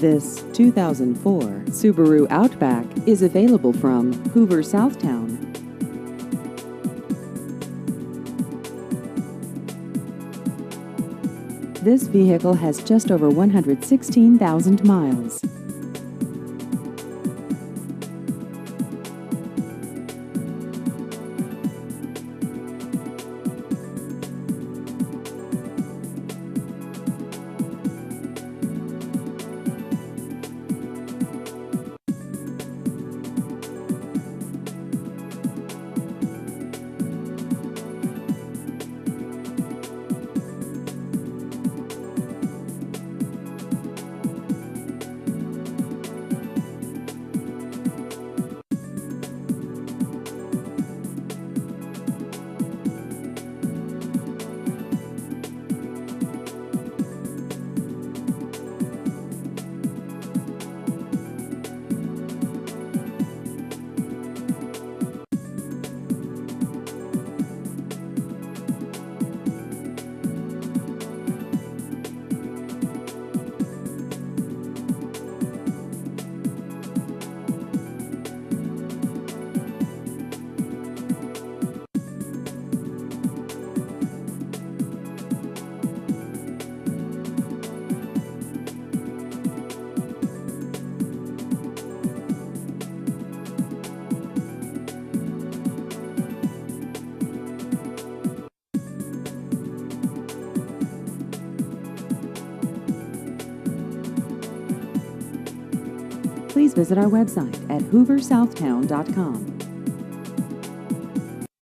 This 2004 Subaru Outback is available from Hoover Southtown. This vehicle has just over 116,000 miles. Please visit our website at hooversouthtown.com.